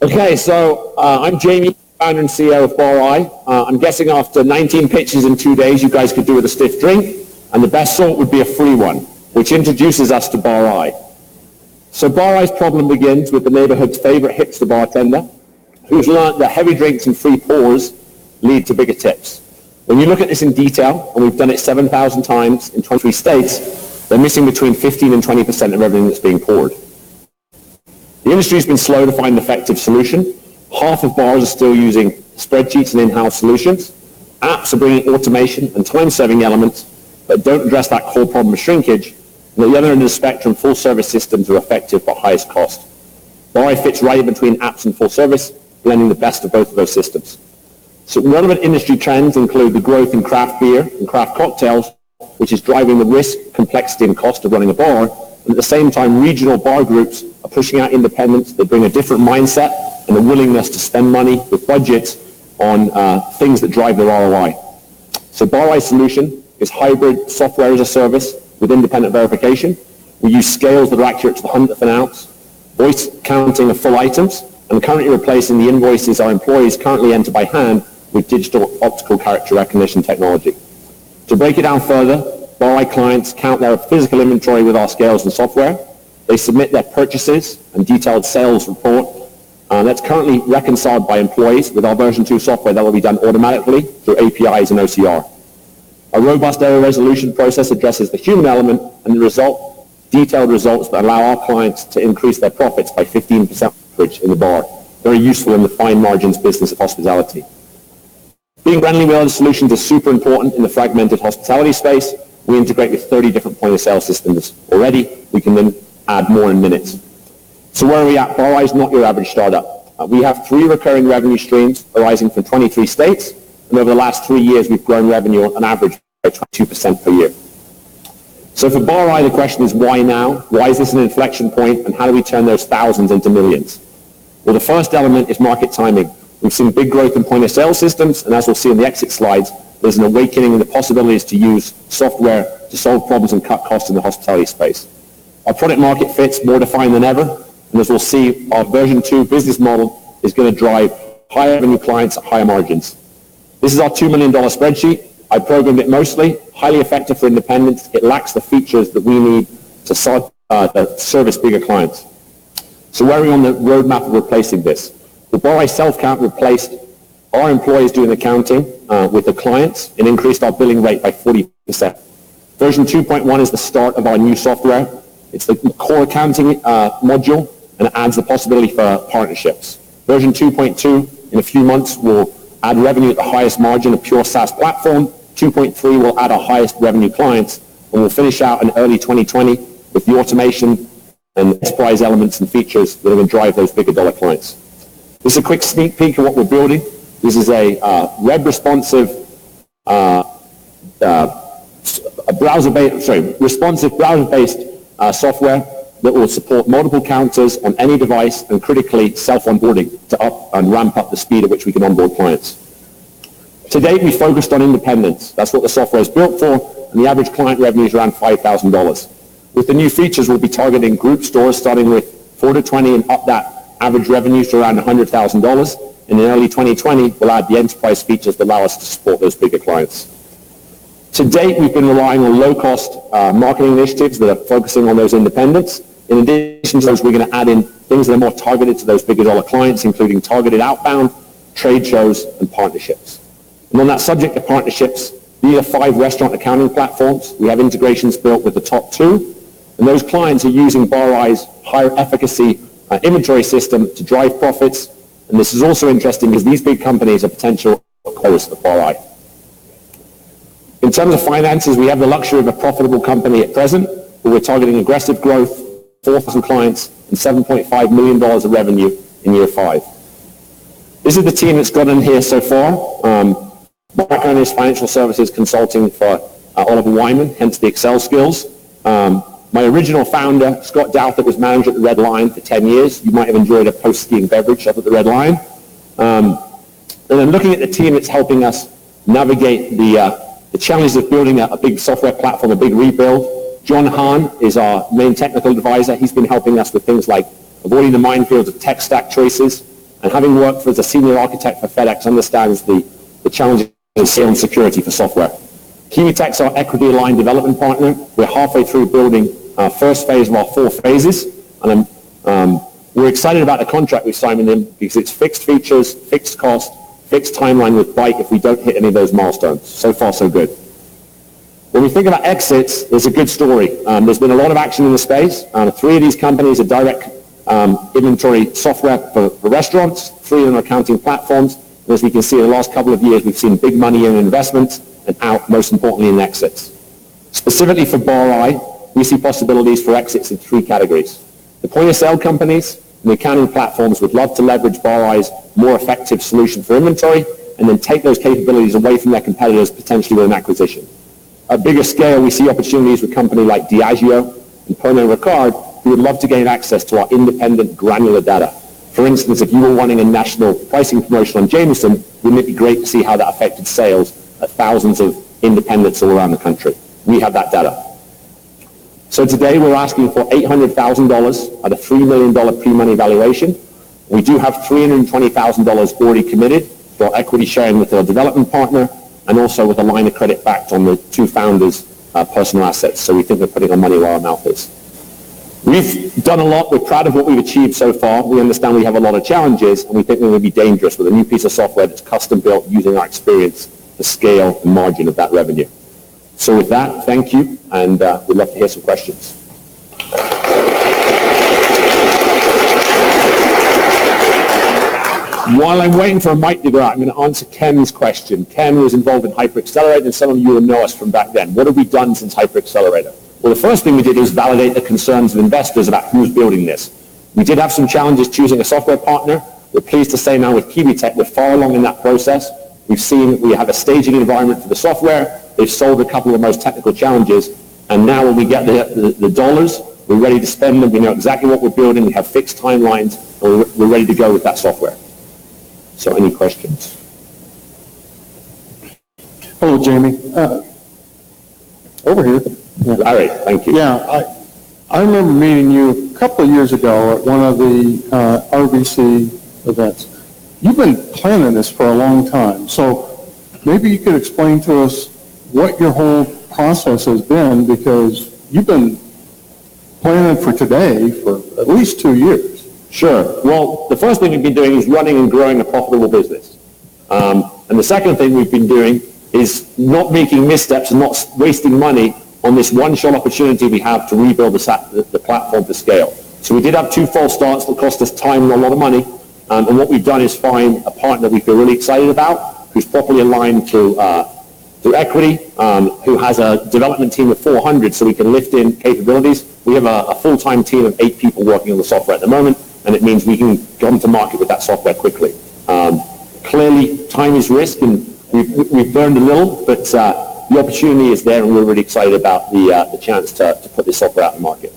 Okay, so I'm Jamie, founder and CEO of BarI. I'm guessing after 19 pitches in 2 days, you guys could do with a stiff drink, and the best sort would be a free one, which introduces us to BarI. So BarI's problem begins with the neighborhood's favorite hipster bartender, who's learned that heavy drinks and free pours lead to bigger tips. When you look at this in detail, and we've done it 7,000 times in 23 states, they're missing between 15 and 20% of everything that's being poured. The industry's been slow to find an effective solution. Half of bars are still using spreadsheets and in-house solutions. Apps are bringing automation and time-saving elements that don't address that core problem of shrinkage. And at the other end of the spectrum, full-service systems are effective but highest cost. BarI fits right in between apps and full-service, blending the best of both of those systems. So relevant industry trends include the growth in craft beer and craft cocktails, which is driving the risk, complexity, and cost of running a bar. And at the same time, regional bar groups are pushing out independents that bring a different mindset and a willingness to spend money with budgets on things that drive their ROI. So BarI's solution is hybrid software as a service with independent verification. We use scales that are accurate to the hundredth of an ounce, voice counting of full items, and currently replacing the invoices our employees currently enter by hand with digital optical character recognition technology. To break it down further, BarI clients count their physical inventory with our scales and software. They submit their purchases and detailed sales report. That's currently reconciled by employees with our version 2 software that will be done automatically through APIs and OCR. A robust error resolution process addresses the human element and the detailed results that allow our clients to increase their profits by 15% average in the bar. Very useful in the fine margins business of hospitality. Being friendly with other solutions is super important in the fragmented hospitality space. We integrate with 30 different point-of-sale systems already. We can then add more in minutes. So where are we at? BarI is not your average startup. We have 3 recurring revenue streams arising from 23 states, and over the last 3 years, we've grown revenue on average by 22% per year. So for BarI, the question is why now? Why is this an inflection point, and how do we turn those thousands into millions? Well, the first element is market timing. We've seen big growth in point-of-sale systems, and as we'll see in the exit slides, there's an awakening in the possibilities to use software to solve problems and cut costs in the hospitality space. Our product market fit's more defined than ever, and as we'll see, our version 2 business model is going to drive higher revenue clients at higher margins. This is our $2 million spreadsheet. I programmed it mostly, highly effective for independents. It lacks the features that we need to service bigger clients. So where are we on the roadmap of replacing this? The BarI self-count replaced our employees doing accounting with the clients and increased our billing rate by 40%. Version 2.1 is the start of our new software. It's the core accounting module, and it adds the possibility for partnerships. Version 2.2, in a few months, will add revenue at the highest margin, a pure SaaS platform. 2.3 will add our highest revenue clients, and we'll finish out in early 2020 with the automation and enterprise elements and features that are going to drive those bigger dollar clients. This is a quick sneak peek of what we're building. This is a web responsive responsive browser-based software that will support multiple counters on any device and critically self-onboarding to up and ramp up the speed at which we can onboard clients. To date, we focused on independents. That's what the software is built for, and the average client revenue is around $5,000. With the new features, we'll be targeting group stores starting with 4 to 20 and up that average revenue to around $100,000. And in early 2020, we'll add the enterprise features that allow us to support those bigger clients. To date, we've been relying on low-cost marketing initiatives that are focusing on those independents. In addition to those, we're going to add in things that are more targeted to those bigger dollar clients, including targeted outbound, trade shows, and partnerships. And on that subject of partnerships, these are 5 restaurant accounting platforms. We have integrations built with the top 2, and those clients are using BarI's higher efficacy inventory system to drive profits. And this is also interesting because these big companies are potential acquirers of BarI. In terms of finances, we have the luxury of a profitable company at present, but we're targeting aggressive growth, 4,000 clients, and $7.5 million of revenue in year 5. This is the team that's got in here so far. My background is financial services consulting for Oliver Wyman, hence the Excel skills. My original founder, Scott Douthit, was manager at the Red Lion for 10 years. You might have enjoyed a post-skiing beverage up at the Red Lion. And then looking at the team that's helping us navigate the challenges of building a big software platform, a big rebuild. John Hahn is our main technical advisor. He's been helping us with things like avoiding the minefields of tech stack choices, and having worked as a senior architect for FedEx, understands the challenges of scale and security for software. Kiwitech's our equity-aligned development partner. We're halfway through building our first phase of our 4 phases, and we're excited about the contract we signed with them because it's fixed features, fixed cost, fixed timeline with bite if we don't hit any of those milestones. So far, so good. When we think about exits, there's a good story. There's been a lot of action in the space. 3 of these companies are direct inventory software for restaurants. 3 of them are accounting platforms. And as we can see in the last couple of years, we've seen big money in investments and out, most importantly, in exits. Specifically for BarI, we see possibilities for exits in 3 categories. The point-of-sale companies and the accounting platforms would love to leverage BarI's more effective solution for inventory and then take those capabilities away from their competitors, potentially with an acquisition. At bigger scale, we see opportunities with companies like Diageo and Pernod Ricard who would love to gain access to our independent granular data. For instance, if you were running a national pricing promotion on Jameson, wouldn't it be great to see how that affected sales at thousands of independents all around the country? We have that data. So today we're asking for $800,000 at a $3 million pre-money valuation. We do have $320,000 already committed for our equity sharing with our development partner and also with a line of credit backed on the 2 founders' personal assets. So we think we're putting our money where our mouth is. We've done a lot. We're proud of what we've achieved so far. We understand we have a lot of challenges, and we think we will be dangerous with a new piece of software that's custom built using our experience to scale the margin of that revenue. So with that, thank you, and we'd love to hear some questions. While I'm waiting for a mic to go out, I'm going to answer Ken's question. Ken was involved in Hyper-Accelerator, and some of you will know us from back then. What have we done since Hyper-Accelerator? Well, the first thing we did was validate the concerns of investors about who's building this. We did have some challenges choosing a software partner. We're pleased to say now with Kiwitech, we're far along in that process. We've seen we have a staging environment for the software. They've solved a couple of the most technical challenges. And now when we get the dollars, we're ready to spend them. We know exactly what we're building. We have fixed timelines, and we're ready to go with that software. So any questions? Hello, Jamie. Over here. Yeah. All right, thank you. Yeah, I remember meeting you a couple of years ago at one of the RBC events. You've been planning this for a long time, so maybe you could explain to us what your whole process has been, because you've been planning for today for at least 2 years. Sure. Well, the first thing we've been doing is running and growing a profitable business. And the second thing we've been doing is not making missteps and not wasting money on this one-shot opportunity we have to rebuild the platform to scale. So we did have 2 false starts that cost us time and a lot of money. And what we've done is find a partner we feel really excited about, who's properly aligned through equity, who has a development team of 400 so we can lift in capabilities. We have a full-time team of 8 people working on the software at the moment, and it means we can come to market with that software quickly. Clearly, time is risk, and we've burned a little, but the opportunity is there, and we're really excited about the chance to put this software out in the market.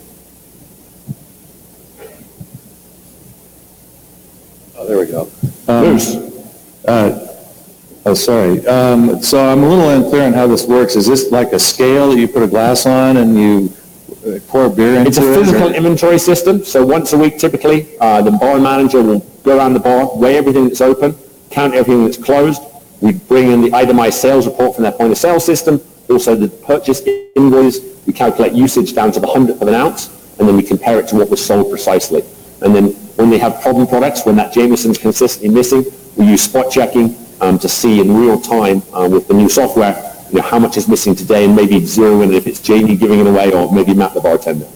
Oh, there we go. Bruce. Sorry. So I'm a little unclear on how this works. Is this like a scale that you put a glass on and you pour beer into it? It's a physical inventory system. So once a week, typically, the bar manager will go around the bar, weigh everything that's open, count everything that's closed. We bring in the itemized sales report from their point-of-sale system, also the purchase invoice. We calculate usage down to the 100th of an ounce, and then we compare it to what was sold precisely. And then when they have problem products, when that Jameson's consistently missing, we use spot checking to see in real time with the new software, how much is missing today, and maybe zero in if it's Jamie giving it away or maybe Matt the bartender.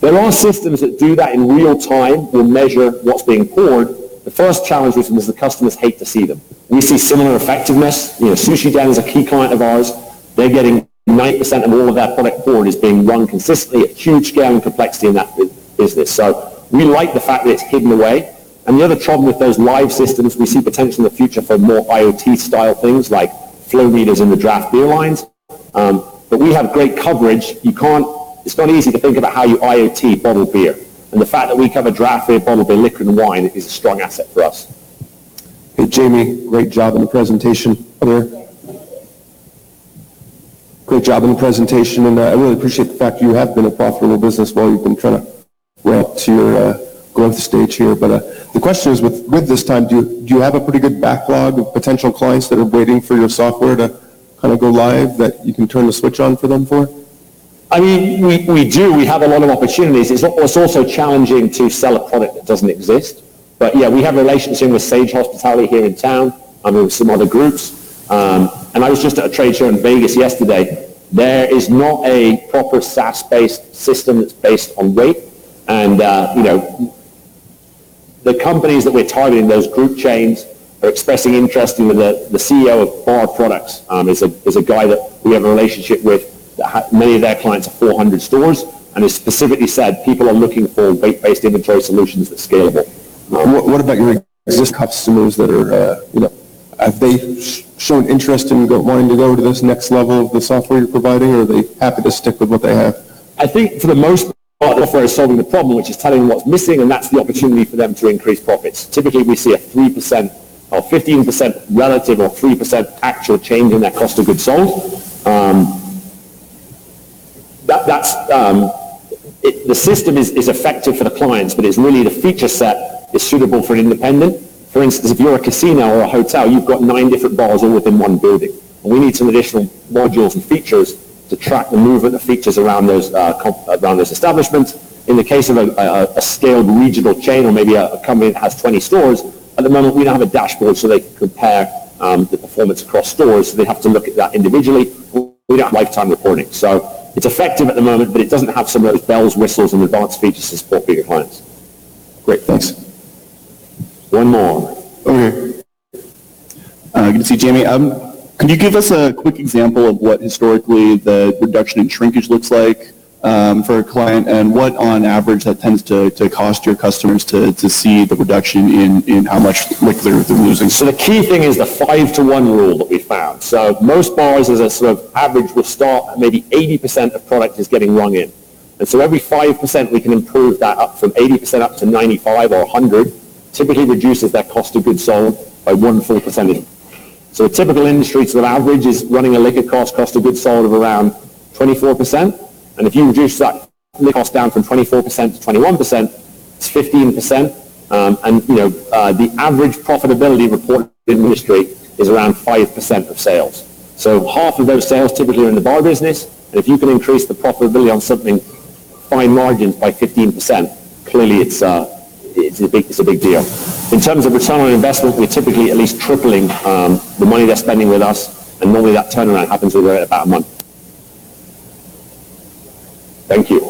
There are systems that do that in real time, will measure what's being poured. The first challenge with them is the customers hate to see them. We see similar effectiveness. Sushi Den is a key client of ours. They're getting 90% of all of their product poured is being run consistently at huge scale and complexity in that business. So we like the fact that it's hidden away. And the other problem with those live systems, we see potential in the future for more IoT-style things like flow meters in the draft beer lines. But we have great coverage. It's not easy to think about how you IoT bottled beer. And the fact that we cover draft beer, bottled beer, liquid, and wine is a strong asset for us. Hey, Jamie, great job in the presentation there. Great job in the presentation, and I really appreciate the fact you have been a profitable business while you've been trying to ramp to your growth stage here. But the question is, with this time, do you have a pretty good backlog of potential clients that are waiting for your software to kind of go live that you can turn the switch on for them for? I mean, we do. We have a lot of opportunities. It's also challenging to sell a product that doesn't exist. But yeah, we have a relationship with Sage Hospitality here in town, and with some other groups. And I was just at a trade show in Vegas yesterday. There is not a proper SaaS-based system that's based on rate. And, the companies that we're targeting, those group chains, are expressing interest in the CEO of Bar Products. Is a guy that we have a relationship with. Many of their clients are 400 stores, and has specifically said people are looking for weight-based inventory solutions that's scalable. What about your existing customers that are, have they shown interest in wanting to go to this next level of the software you're providing, or are they happy to stick with what they have? I think for the most part, the software is solving the problem, which is telling them what's missing, and that's the opportunity for them to increase profits. Typically, we see a 3% or 15% relative or 3% actual change in their cost of goods sold. The system is effective for the clients, but it's really the feature set is suitable for an independent. For instance, if you're a casino or a hotel, you've got 9 different bars all within one building. And we need some additional modules and features to track the movement of features around those establishments. In the case of a scaled regional chain, or maybe a company that has 20 stores, at the moment we don't have a dashboard so they can compare the performance across stores, so they have to look at that individually. We don't have lifetime reporting. So it's effective at the moment, but it doesn't have some of those bells, whistles, and advanced features to support bigger clients. Great, thanks. One more. Okay. Good to see you, Jamie. Could you give us a quick example of what historically the reduction in shrinkage looks like for a client, and what on average that tends to cost your customers to see the reduction in how much liquid they're losing? So the key thing is the 5-to-1 rule that we found. So most bars as a sort of average will start at maybe 80% of product is getting rung in. And so every 5% we can improve that up from 80% up to 95 or 100, typically reduces their cost of goods sold by 1 full percentage. So a typical industry sort of average is running a liquor cost of goods sold of around 24%. And if you reduce that liquor cost down from 24% to 21%, it's 15%. The average profitability reported in the industry is around 5% of sales. So half of those sales typically are in the bar business. And if you can increase the profitability on something, fine margins by 15%, clearly it's a big deal. In terms of return on investment, we're typically at least tripling the money they're spending with us, and normally that turnaround happens within about a month. Thank you.